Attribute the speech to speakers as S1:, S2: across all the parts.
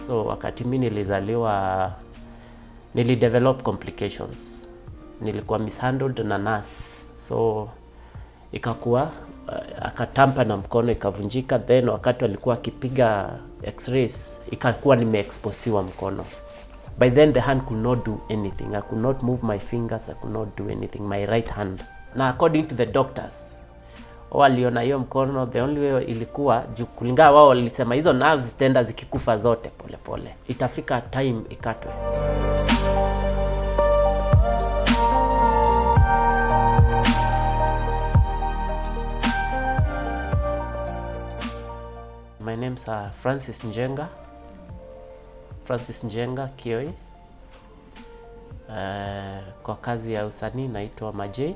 S1: So wakati mimi nilizaliwa nilidevelop complications. Nilikuwa mishandled na nurse. So ikakuwa akatampa na mkono ikavunjika, then wakati alikuwa akipiga x-rays ikakuwa nimeexposiwa mkono. By then the hand could not do anything. I could not move my fingers, I could not do anything, my right hand. Na according to the doctors, waliona hiyo mkono, the only way ilikuwa kulingana wao walisema hizo nerves zitaenda zikikufa zote pole pole. Itafika time ikatwe. My name's Francis Njenga Kioi. Kwa kazi ya usanii naitwa Majay.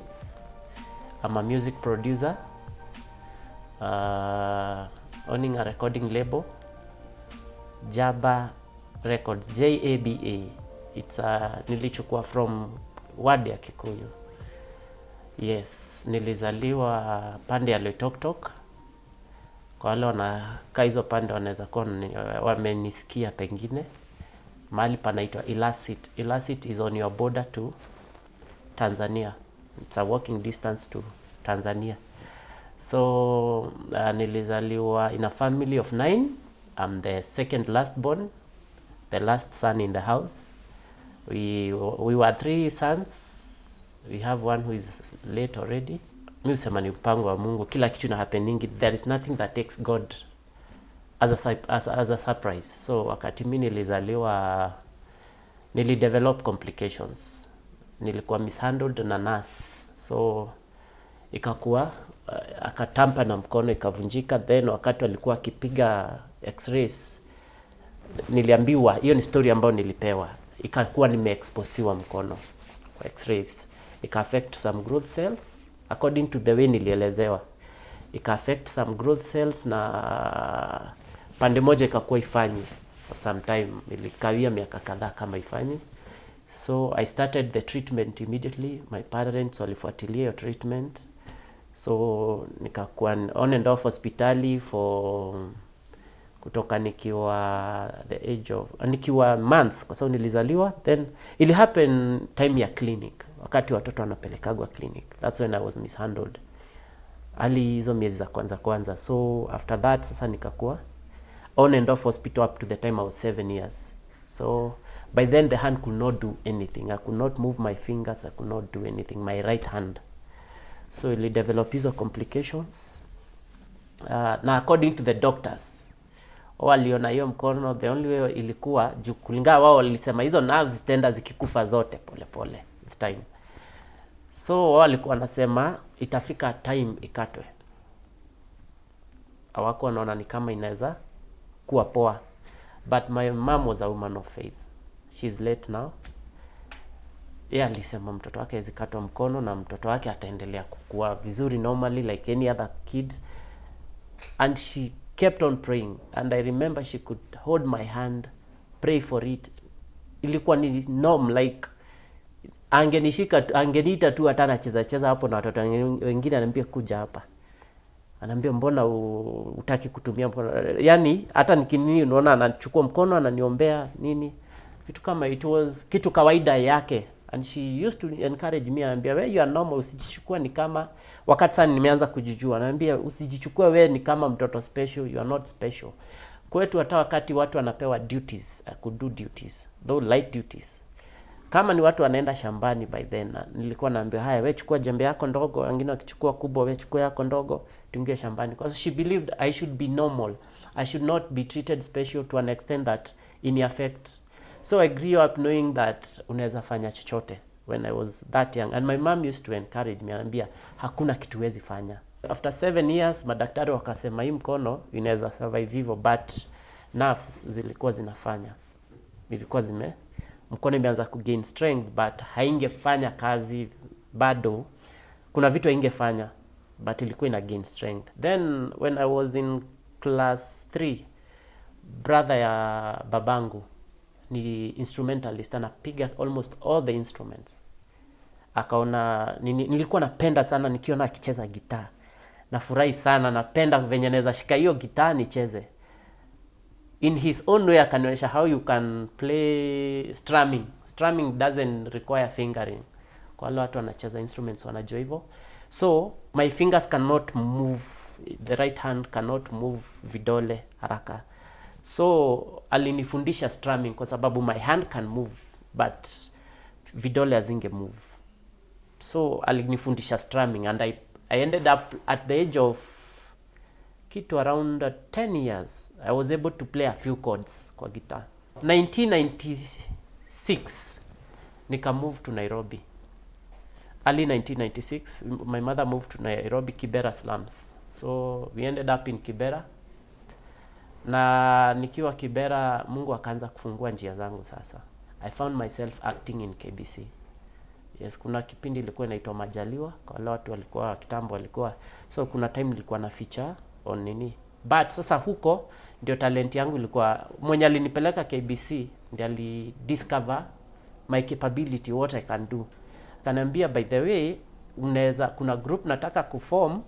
S1: I'm a music producer, owning a recording label, Jaba Records, Jaba. It's nilichukua from word ya Kikuyu. Yes, nilizaliwa pande ya Loitoktok. Kwa wale wanakaa hizo pande wanaweza kuwa wamenisikia pengine. Mahali panaitwa Ilasit. Ilasit is on your border to Tanzania. It's a walking distance to Tanzania. So nilizaliwa in a family of 9. I'm the second last born, the last son in the house. We were 3 sons. We have one who is late already. Mimi husema ni mpango wa Mungu, kila kitu na happening. There is nothing that takes God as a surprise. So wakati mimi nilizaliwa nilidevelop complications. Nilikuwa mishandled na nurse. So ikakuwa akatampa na mkono ikavunjika, then wakati alikuwa akipiga x-rays niliambiwa, hiyo ni story ambayo nilipewa, ikakuwa nimeexposiwa mkono kwa x-rays, ika affect some growth cells according to the way nilielezewa. Ika affect some growth cells na pande moja ikakuwa ifanyi for some time. Nilikawia miaka kadhaa kama ifanyi. So I started the treatment immediately. My parents walifuatilia hiyo treatment. So nikakuwa on and off hospitali for kutoka nikiwa months, kwa sababu nilizaliwa, then it happen time ya clinic, wakati watoto wanapelekagwa clinic. That's when I was mishandled. Ali hizo miezi za kwanza. So after that sasa nikakuwa on and off hospital up to the time I was 7 years. So by then the hand could not do anything. I could not move my fingers, I could not do anything, my right hand. So it developed hizo complications. Na according to the doctors, waliona hiyo mkono, the only way ilikuwa kulingana wao walisema hizo nerves zitaenda zikikufa zote pole pole with time. So wao walikuwa wanasema itafika time ikatwe. Hawako wanaona ni kama inaweza kuwa poa. But my mom was a woman of faith. She's late now. Yeye alisema mtoto wake azikatwa mkono na mtoto wake ataendelea kukua vizuri normally like any other kid. And she kept on praying, and I remember she could hold my hand, pray for it. Ilikuwa ni norm, like angenishika, angeniita tu hata anacheza hapo na watoto wengine, ananiambia kuja hapa. Ananiambia mbona utaki kutumia mkono? Yani hata nikinini unaona anachukua mkono ananiombea nini. Vitu kama it was kitu kawaida yake. And she used to encourage me, ananiambia wewe you are normal, usijichukue ni kama, wakati sana nimeanza kujijua, ananiambia usijichukue wewe ni kama mtoto special, you are not special. Kwetu hata wakati watu wanapewa duties, I could do duties, though light duties. Kama ni watu wanaenda shambani by then, nilikuwa naambia haya wewe chukua jembe yako ndogo, wengine wakichukua kubwa, wewe chukua yako ndogo, tuingie shambani. Because she believed I should be normal. I should not be treated special to an extent that in effect. So I grew up knowing that unaweza fanya chochote when I was that young. And my mom used to encourage me, anambia hakuna kitu huwezi fanya. After 7 years, madaktari wakasema hii mkono inaweza survive hivyo, but nerves zilikuwa zinafanya. Ilikuwa mkono imeanza kugain strength, but haingefanya kazi bado. Kuna vitu haingefanya, but ilikuwa ina gain strength. Then when I was in class 3, brother ya babangu ni instrumentalist, anapiga almost all the instruments. Akaona nilikuwa napenda sana nikiona akicheza gitaa. Nafurahi sana, napenda venye naweza shika hiyo gitaa nicheze. in his own way akanionyesha how you can play strumming. Strumming doesn't require fingering. Kwa wale watu wanacheza instruments wanajua hivyo. So my fingers cannot move, the right hand cannot move vidole haraka. So alinifundisha strumming kwa sababu my hand can move but vidole hazinge move. So alinifundisha strumming and I ended up at the age of kitu around 10 years I was able to play a few chords kwa guitar. 1996 nika move to Nairobi. Early 1996 my mother moved to Nairobi, Kibera slums. So we ended up in Kibera. Na nikiwa Kibera Mungu akaanza kufungua njia zangu sasa. I found myself acting in KBC. Yes, kuna kipindi ilikuwa inaitwa Majaliwa, kwa wale watu walikuwa kitambo walikuwa. So kuna time nilikuwa na feature on nini. But sasa huko ndio talent yangu ilikuwa, mwenye alinipeleka KBC ndio alidiscover my capability, what I can do. Akaniambia by the way, unaweza, kuna group nataka kuform,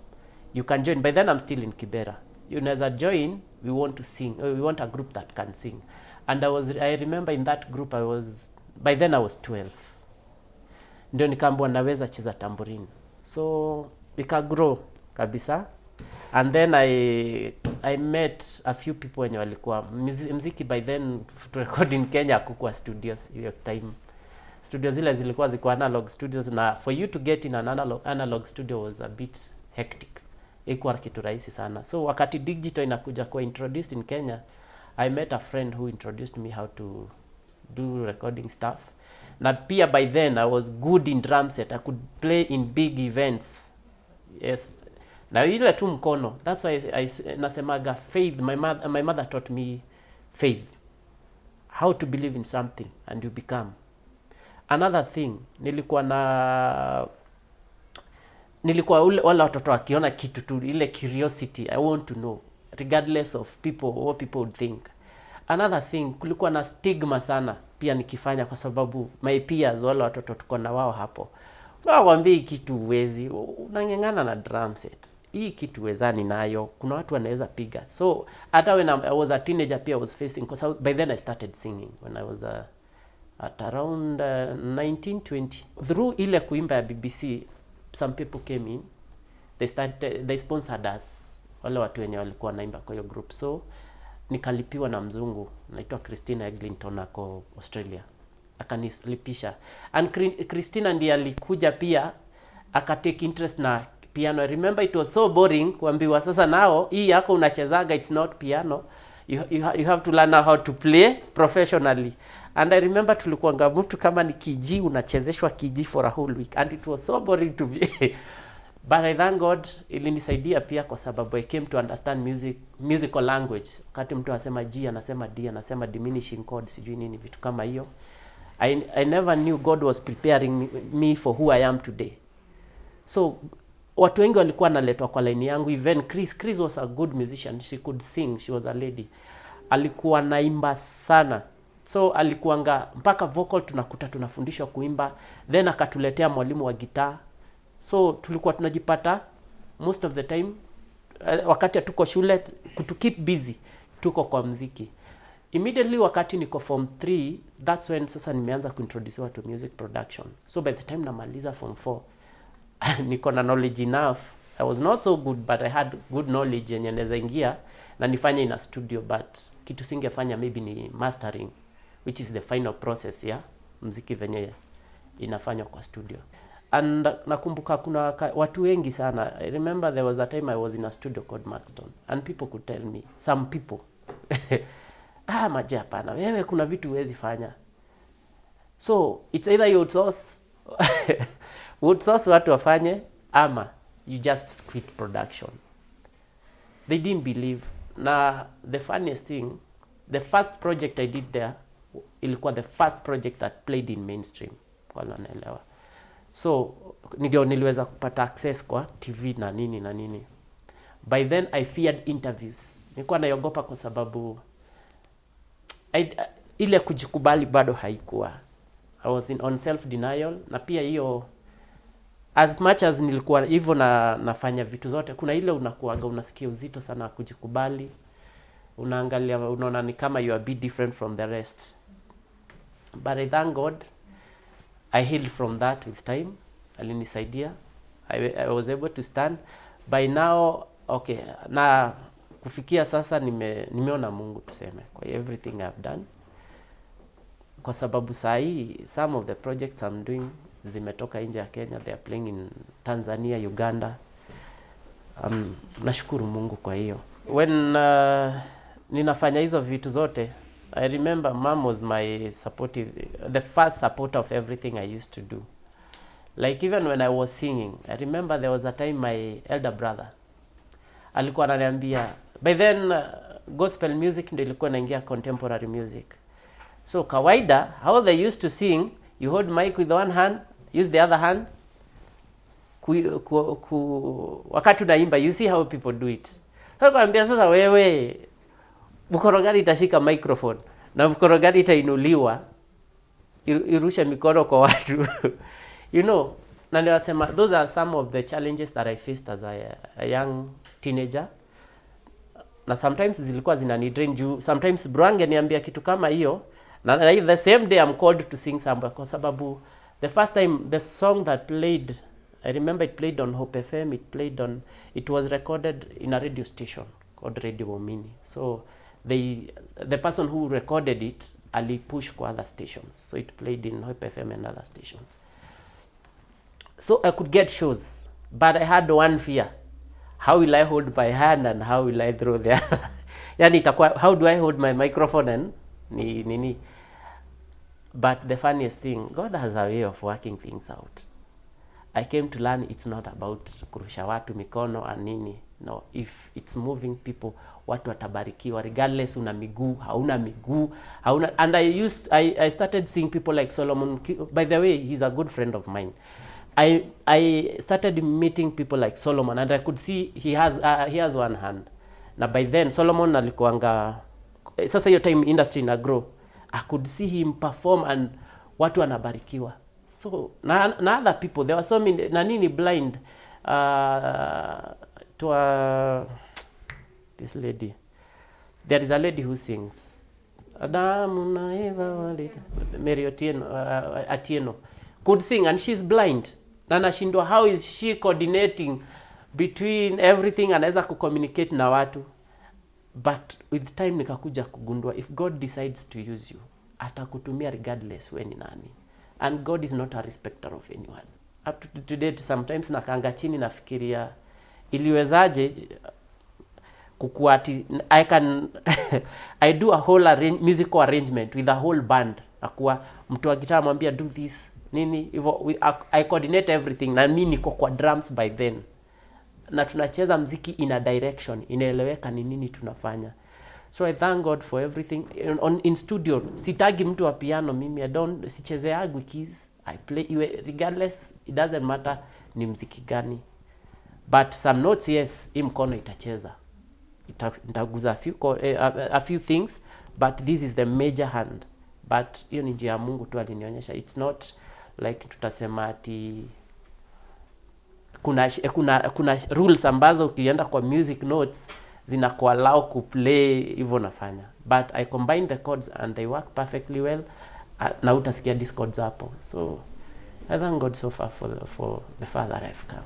S1: you can join. By then I'm still in Kibera. You unaweza join, we want to sing. We want a group that can sing. And I remember in that group by then I was 12. Ndio nikaambiwa naweza cheza tambourine. So nika grow kabisa. And then I met a few people wenye walikuwa muziki. By then to record in Kenya hakukuwa studios hiyo time. Studios zilikuwa analog studios, na for you to get in an analog studio was a bit hectic. Ikuwa kitu rahisi sana. So wakati digital inakuja kuwa introduced in Kenya, I met a friend who introduced me how to do recording stuff. Na pia by then I was good in drum set. I could play in big events. Yes. Na ile tu mkono. That's why I nasemaga faith. My mother taught me faith. How to believe in something and you become. Another thing, nilikuwa wale watoto wakiona kitu tu, ile curiosity, I want to know regardless of what people would think. Another thing, kulikuwa na stigma sana pia nikifanya, kwa sababu my peers, wale watoto tuko na wao hapo, nawaambia kitu uwezi, unang'ang'ana na drum set, hii kitu wezani nayo, kuna watu wanaweza piga. So hata when I was a teenager pia I was facing, because by then I started singing when I was at around 1920. Through ile kuimba ya BBC, some people came in, they sponsored us, wale watu wenye walikuwa naimba kwa hiyo group. So nikalipiwa na mzungu naitwa Christina Eglinton ako Australia, akanilipisha. And Christina ndiye alikuja pia akatake interest na piano. I remember it was so boring kuambiwa sasa nao hii yako unachezaga, it's not piano, you have to learn how to play professionally. And I remember tulikuwa mtu kama ni kiji, unachezeshwa kiji for a whole week, and it was so boring to me. But I thank God ilinisaidia pia, kwa sababu I came to understand musical language. Wakati mtu anasema G, anasema D, anasema diminishing chord, sijui nini, vitu kama hiyo. I never knew God was preparing me for who I am today. So watu wengi walikuwa naletwa kwa line yangu. Even Chris was a good musician, she could sing, she was a lady. Alikuwa naimba sana. So alikuanga mpaka vocal tunafundishwa kuimba, then akatuletea mwalimu wa gitaa. So tulikuwa tunajipata most of the time wakati tuko shule to keep busy tuko kwa muziki. Immediately wakati niko form 3, that's when sasa nimeanza kuintroduce to music production. So by the time namaliza form 4 niko na knowledge enough. I was not so good, but I had good knowledge yenye naweza ingia na nifanye in a studio, but kitu singefanya maybe ni mastering, which is the final process ya muziki venye inafanywa kwa studio. And nakumbuka kuna watu wengi sana. I remember there was a time I was in a studio called Maxton, and people could tell me, some people maje hapana, wewe kuna vitu huwezi fanya. So it's either you outsource watu wafanye, ama you just quit production. They didn't believe. Na the funniest thing, the first project I did there ilikuwa the first project that played in mainstream, wala naelewa. So ndio niliweza kupata access kwa TV na nini. By then I feared interviews. Nilikuwa naogopa kwa sababu ile kujikubali bado haikuwa. I was on self denial, na pia hiyo as much as nilikuwa hivyo nafanya vitu zote, kuna ile unakuaga unasikia uzito sana kujikubali. unaangalia unaona ni kama you are a bit different from the rest. But I thank God I healed from that with time. Alinisaidia. I was able to stand. By now, okay, na kufikia sasa nimeona Mungu tuseme kwa everything I've done. Kwa sababu saa hii some of the projects I'm doing zimetoka nje ya Kenya, they are playing in Tanzania, Uganda. Nashukuru Mungu kwa hiyo. When ninafanya hizo vitu zote, I remember mom was my supportive, the first supporter of everything I used to do. Like even when I was singing, I remember there was a time my elder brother alikuwa ananiambia, by then gospel music ndio ilikuwa inaingia contemporary music. So kawaida, how they used to sing, you hold mic with one hand, use the other hand. Wakati unaimba, you see how people do it. So kaambia sasa wewe, mkono gani itashika microphone na mkono gani itainuliwa irusha mikono kwa watu. You know, na ndio nasema those are some of the challenges that I faced as a young teenager. Na sometimes zilikuwa zinanidrain juu, sometimes bro angeniambia kitu kama hiyo, na the same day I'm called to sing somewhere kwa sababu the first time the song that played, I remember it played on Hope FM, it was recorded in a radio station called Radio Omini. So the person who recorded it ali push kwa other stations, so it played in Hope FM and other stations. So I could get shows, but I had one fear: how will I hold my hand and how will I throw the yani itakuwa how do I hold my microphone and nini. But the funniest thing, God has a way of working things out. I came to learn it's not about kurusha watu mikono and nini. No, if it's moving people, watu watabarikiwa regardless una miguu, hauna miguu, hauna. And I started seeing people like Solomon. By the way, he's a good friend of mine. I started meeting people like Solomon, and I could see he has one hand. Na by then Solomon alikuanga, sasa hiyo time industry na grow, I could see him perform and watu wanabarikiwa. So na other people, there were so many, na nini blind to this lady. There is a lady who sings Adamu na Eva walika, Mary Atieno could sing, and she's blind. Na nashindwa how is she coordinating between everything, anaweza kucommunicate na watu. But with time nikakuja kugundua, if God decides to use you, atakutumia regardless we ni nani. And God is not a respecter of anyone. Up to today sometimes nakanga chini nafikiria iliwezaje kukuati I do a whole musical arrangement with a whole band. Akua mtu wa gitaa mwambia do this nini hivyo, I coordinate everything, na mimi niko kwa drums by then, na tunacheza mziki in a direction inaeleweka ni nini tunafanya. So I thank God for everything. In studio sitagi mtu wa piano, mimi sichezeagi keys, I play regardless, it doesn't matter ni mziki gani. But some notes, yes, hii mkono itacheza, nitaguza a few things, but this is the major hand. But hiyo ni njia ya Mungu tu alinionyesha. It's not like tutasema ati kuna rules ambazo ukienda kwa music notes zinakuallow kuplay hivyo nafanya. But I combine the chords and they work perfectly well. Na utasikia discords hapo. So I thank God so far for the far that I've come.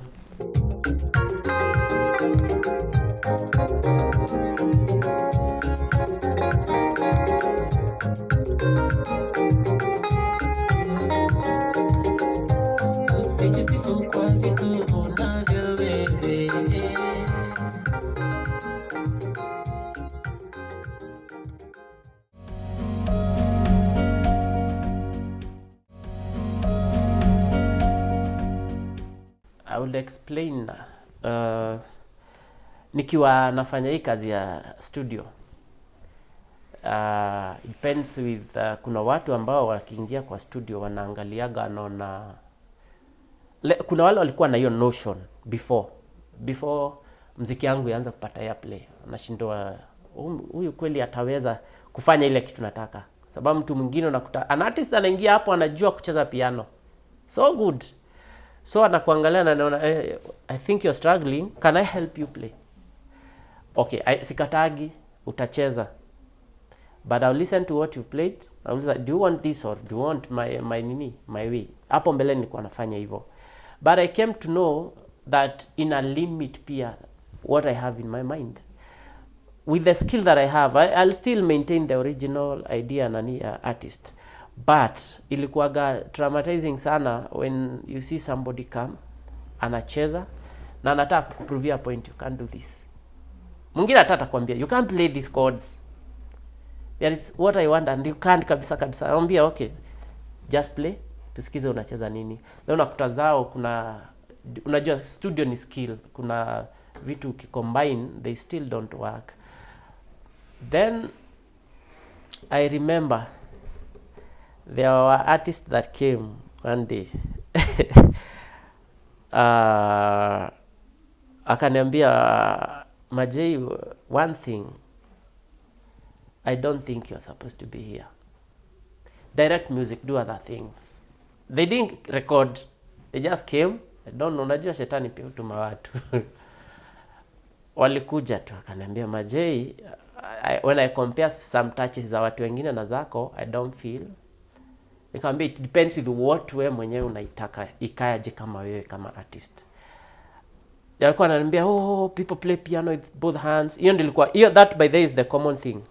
S1: I will explain nikiwa nafanya hii kazi ya studio. Depends with kuna watu ambao wakiingia kwa studio wanaangaliaga naona kuna wale walikuwa na hiyo notion before mziki yangu ianze kupata airplay, anashindwa huyu kweli ataweza kufanya ile kitu nataka. Sababu mtu mwingine unakuta an artist anaingia hapo anajua kucheza piano so good, so anakuangalia na anaona I think you're struggling, can I help you play? Okay, sikatagi, utacheza, but I'll listen to what you've played. I'll listen, do you want this or do you want my way? Hapo mbele nilikuwa nafanya hivyo, but I came to know that in a limit pia what I have in my mind with the skill that I have, I'll still maintain the original idea nani artist, but ilikuwaga traumatizing sana when you see somebody come anacheza na anataka kuprove a point, you can't do this. Mwingine atata kwambia you can't play these chords, there is what I want and you can't kabisa. Anambia okay, just play, tusikize unacheza nini. Leo nakuta zao kuna, unajua studio ni skill, kuna vitu ukicombine they still don't work. Then I remember there were artists that came one day akaniambia, Majay, one thing, I don't think you're supposed to be here. Direct music, do other things. They didn't record, they just came. I don't know, najua shetani pia hutuma watu. Walikuja tu akaniambia, Majay, when I compare some touches za watu wengine na zako, I don't feel. Nikamwambia it depends with what wewe mwenyewe unaitaka ikaje kama wewe kama artist. Yalikuwa ananiambia, oh, people play piano with both hands. Hiyo ndilikuwa, that by the way is the common thing.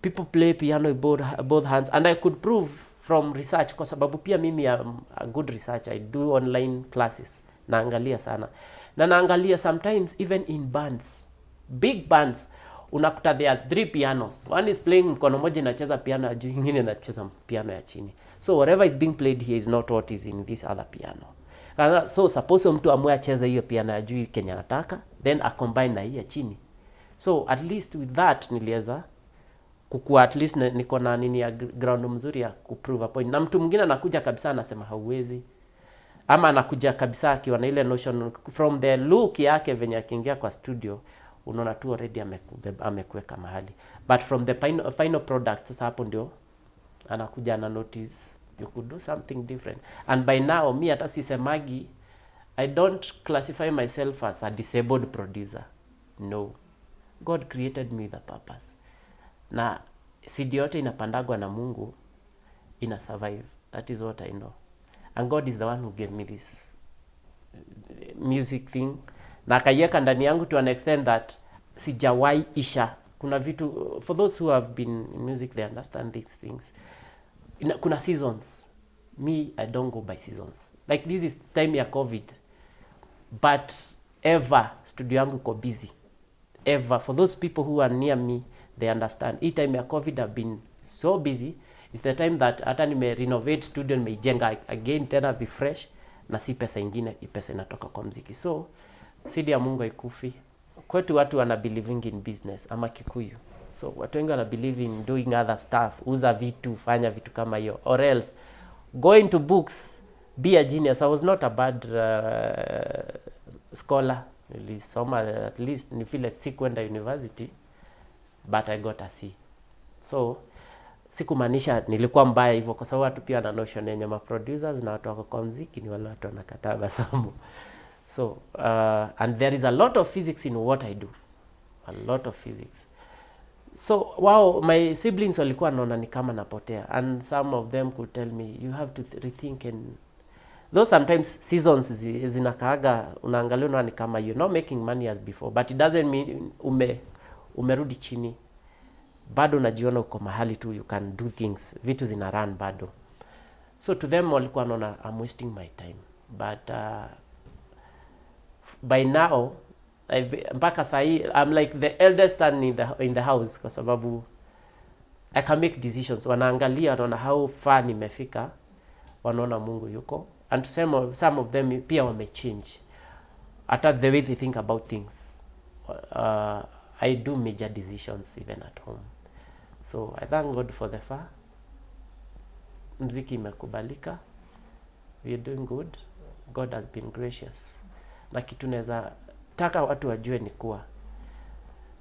S1: People play piano with both hands, and I could prove from research, kwa sababu pia mimi am a good researcher. I do online classes, naangalia sana, na naangalia sometimes even in bands, big bands, unakuta there are 3 pianos, one is playing mkono moja inacheza piano ya juu, nyingine inacheza piano ya chini. So whatever is being played here is not what is in this other piano. So suppose mtu amue acheze hiyo piano ya juu Kenya nataka, then a combine na hii ya chini. So at least with that niliweza kukua, at least niko na nini ya ground mzuri ya kuprove a point. Na mtu mwingine anakuja kabisa anasema hauwezi, ama anakuja kabisa akiwa na ile notion from the look yake venye akiingia kwa studio unaona tu already amekuweka mahali, but from the final product sasa hapo ndio anakuja na notice you could do something different. And by now me hata sisemagi, I don't classify myself as a disabled producer. No, God created me with a purpose, na CD yote inapandagwa na Mungu ina survive. That is what I know, and God is the one who gave me this music thing, na akaiweka ndani yangu to an extent that sijawai isha. Kuna vitu, for those who have been in music they understand these things. Kuna seasons. Me, I don't go by seasons. Like this is time ya COVID, but ever studio yangu iko busy. Ever, for those people who are near me, they understand. Hii time ya COVID I've been so busy. It's the time that hata nime renovate studio, nimeijenga again tena be fresh, na si pesa ingine, pesa inatoka kwa muziki. So sidi ya Mungu haikufi. Kwetu watu wana believing in business ama Kikuyu. So watu wengi wana believe in doing other stuff, uza vitu, fanya vitu kama hiyo, or else go into books, be a genius. I was not a bad scholar. Nilisoma at least ni vile sikwenda university, but I got a C. So sikumaanisha nilikuwa mbaya hivyo, kwa sababu watu pia wana notion yenye ma producers na watu wako kwa muziki ni wale watu wanakataa masomo. So and there is a lot of physics in what I do, a lot of physics. So wow, my siblings walikuwa naona ni kama napotea, and some of them could tell me you have to rethink. And though sometimes seasons zinakaaga, unaangalia unaona ni kama you're not making money as before, but it doesn't mean umerudi chini, bado unajiona uko mahali tu you can do things, vitu zina run bado. So to them walikuwa naona I'm wasting my time, but by now mpaka sahi I'm like the eldest son in the house, kwa sababu I can make decisions. Wanaangalia wanaona how far nimefika, wanaona Mungu yuko, and some of them pia wamechange hata the way they think about things. I do major decisions even at home, so I thank God for the far. Mziki imekubalika, we are doing good, God has been gracious. Na kitu naweza taka watu wajue ni kuwa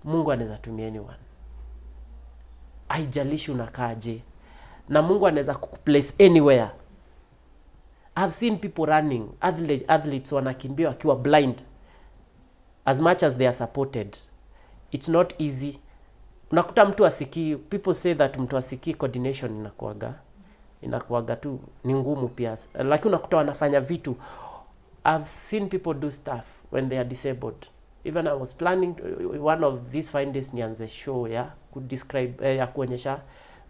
S1: Mungu anaweza tumia anyone, haijalishi unakaaje, na Mungu anaweza kukuplace anywhere. I've seen people running, athletes wanakimbia wakiwa blind, as much as they are supported. It's not easy, unakuta mtu asikii. People say that mtu asikii, coordination inakuaga tu ni ngumu pia, lakini unakuta wanafanya vitu. I've seen people do stuff when they are disabled. Even I was planning one of these fine days nianze show ya kudescribe ya kuonyesha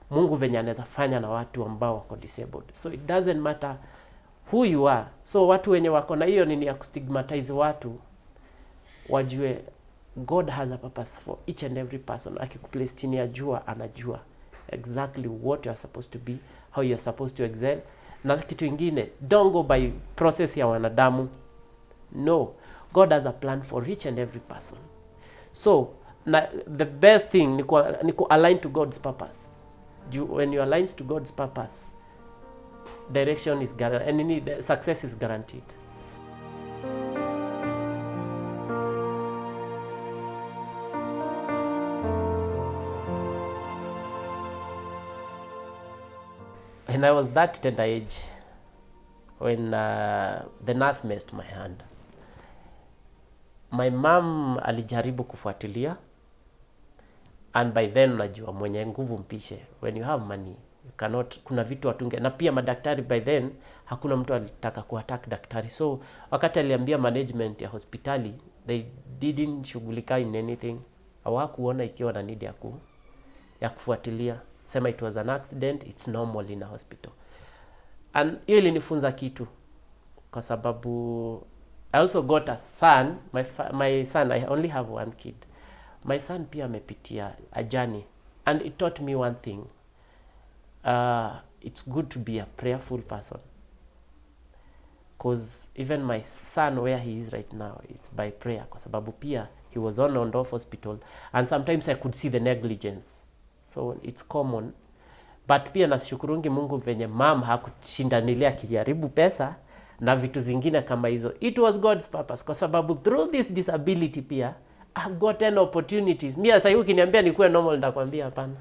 S1: Mungu venye anaweza fanya na watu ambao wako disabled. So it doesn't matter who you are. So watu wenye wako na hiyo nini ya kustigmatize watu, wajue God has a purpose for each and every person. Akikuplace chini ya jua, anajua exactly what you are supposed to be, how you are supposed to excel. Na kitu ingine, don't go by process ya wanadamu. No, God has a plan for each and every person. So the best thing ni ku align to God's purpose. When you align to God's purpose, direction is guaranteed, and success is guaranteed. When I was that tender age, when the nurse messed my hand, my mom alijaribu kufuatilia, and by then unajua mwenye nguvu mpishe. When you have money, you cannot, kuna vitu watunge. Na pia madaktari by then, hakuna mtu alitaka kuattack daktari. So wakati aliambia management ya hospitali, they didn't shughulika in anything. Hawakuona ikiwa na need ya kufuatilia. Sema it was an accident, it's normal in a hospital. And hiyo ilinifunza kitu, kwa sababu I also got a son. My son, I only have one kid. My son pia amepitia a journey, and it taught me one thing. It's good to be a prayerful person, because even my son where he is right now, it's by prayer, kwa sababu pia he was on and off hospital, and sometimes I could see the negligence. So it's common. But pia nashukurungi Mungu venye mom hakushindanilia kiharibu pesa na vitu zingine kama hizo. It was God's purpose, kwa sababu through this disability pia I've gotten opportunities. Mimi sasa hivi ukiniambia nikuwe normal nitakwambia hapana.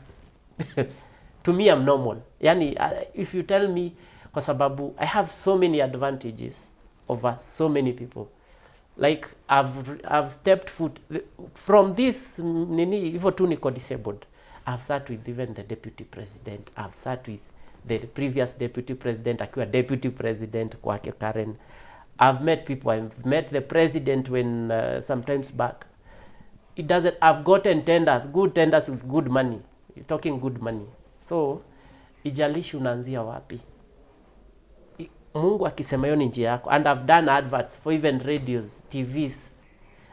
S1: To me I'm normal. Yani if you tell me, kwa sababu I have so many advantages over so many people. Like I've stepped foot from this nini hivyo tu niko disabled. I've sat with even the deputy president. I've sat with the previous deputy president, akiwa deputy president kwake Karen. I've met people. I've met the president when sometimes back. It doesn't. I've gotten tenders, good tenders with good money. You're talking good money. So ijalishi unaanzia wapi. Mungu akisema hiyo ni njia yako. And I've done adverts for even radios, TVs.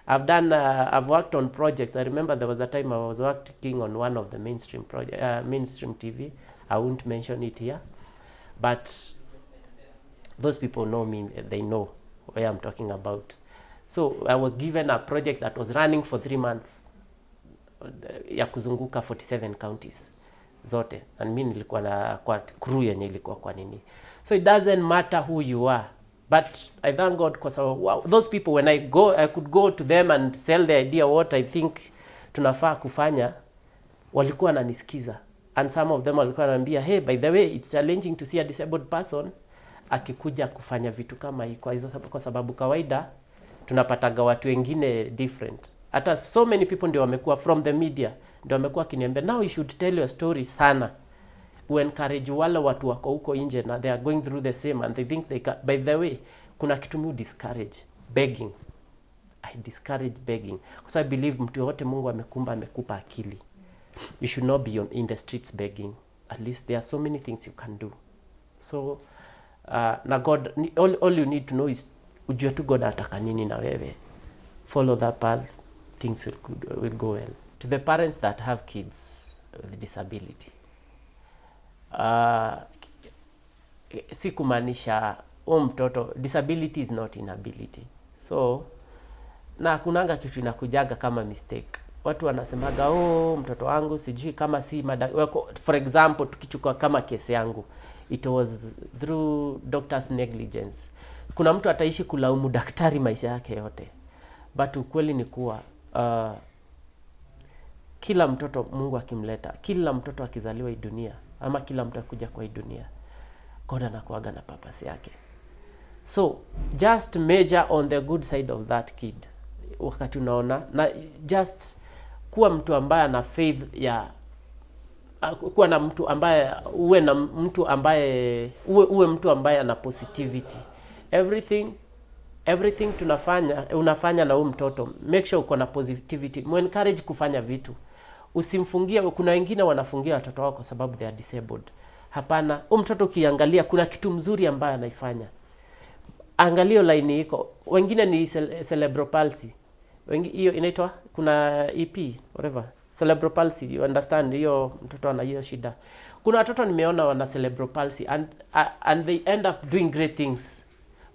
S1: I've worked on projects. I remember there was a time I was working on one of the mainstream TV. I won't mention it here, but those people know me. They know where I'm talking about. So I was given a project that was running for 3 months. Ya kuzunguka 47 counties zote. And mimi nilikuwa na kwa crew yenye ilikuwa kwa nini. So it doesn't matter who you are. But I thank God, because those people, when I could go to them and sell the idea what I think tunafaa kufanya, walikuwa wananisikiza. And some of them walikuwa wananiambia, hey, by the way, it's challenging to see a disabled person akikuja kufanya vitu kama hii, kwa sababu kawaida tunapataga watu wengine different. Hata so many people ndio wamekuwa from the media, ndio wamekuwa kiniambia, now you should tell your story sana. Encourage wale watu wako huko nje na they are going through the same and they think they can. By the way, kuna kitu mu discourage begging. I discourage begging, because I believe mtu yote Mungu amekupa akili. You should not be in the streets begging. At least there are so many things you can do. So na God, all you need to know is ujue tu God ataka nini na wewe. Follow that path, things will go well. To the parents that have kids with disability, si kumaanisha mtoto, disability is not inability. So na kunanga kitu inakujaga kama mistake. Watu wanasemaga mtoto wangu sijui kama si for example tukichukua kama kesi yangu, it was through doctor's negligence. Kuna mtu ataishi kulaumu daktari maisha yake yote, but ukweli ni kuwa kila mtoto Mungu akimleta, kila mtoto akizaliwa hii dunia, ama kila mtu akuja kwa hii dunia, God anakuaga na purpose yake. So just major on the good side of that kid wakati unaona, na just kuwa mtu ambaye ana faith ya kuwa na mtu ambaye uwe mtu ambaye ana positivity. Everything unafanya na huyu mtoto, make sure uko na positivity. Encourage kufanya vitu. Usimfungie. Kuna wengine wanafungia watoto wao kwa sababu they are disabled. Hapana, huyu mtoto ukiangalia kuna kitu mzuri ambaye anaifanya. Angalio line iko. Wengine ni cerebral palsy. Hiyo inaitwa, kuna EP whatever. Cerebral palsy, you understand, hiyo mtoto ana hiyo shida. Kuna watoto nimeona wana cerebral palsy and they end up doing great things.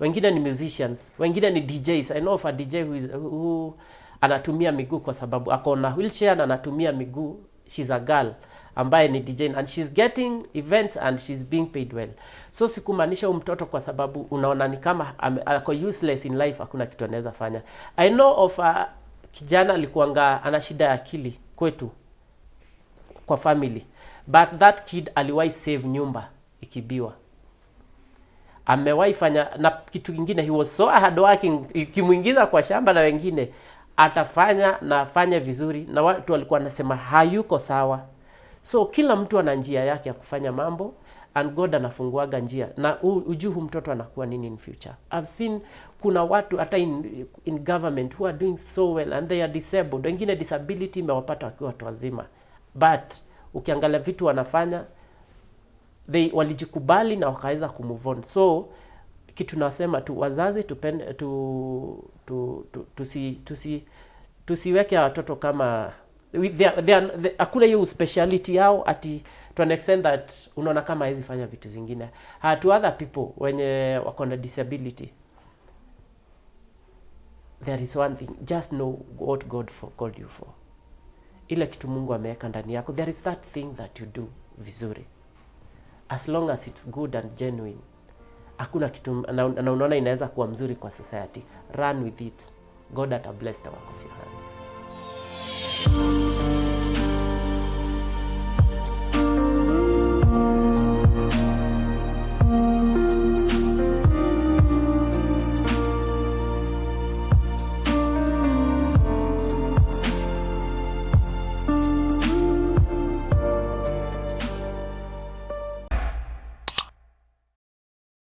S1: Wengine ni musicians, wengine ni DJs. I know of a DJ who anatumia miguu kwa sababu ako na wheelchair na anatumia miguu. She's a girl ambaye ni DJ and she's getting events and she's being paid well. So sikumaanisha mtoto kwa sababu unaona ni kama ako useless in life, hakuna kitu anaweza fanya. I know of a kijana alikuanga ana shida ya akili kwetu kwa family, but that kid aliwahi save nyumba ikibiwa. Amewahi fanya na kitu kingine, he was so hard working. Ikimuingiza kwa shamba na wengine atafanya na afanye vizuri, na watu walikuwa wanasema hayuko sawa. So kila mtu ana njia yake ya kufanya mambo and God anafunguaga njia, na ujuhu mtoto anakuwa nini in future. I've seen kuna watu hata in government who are doing so well and they are disabled. Wengine disability imewapata wakiwa watu wazima, but ukiangalia vitu wanafanya, walijikubali na wakaweza kumove on. So kitu nasema tu wazazi tusiweke watoto kama hakuna hiyo speciality yao ati to an extent that unaona kama hizi fanya vitu zingine. To other people wenye wako na disability, there is one thing, just know what God called you for. Ile kitu Mungu ameweka ndani yako, there is that thing that you do vizuri, as long as it's good and genuine. Hakuna kitu na unaona inaweza kuwa mzuri kwa society, run with it. God ata bless the work of your hand.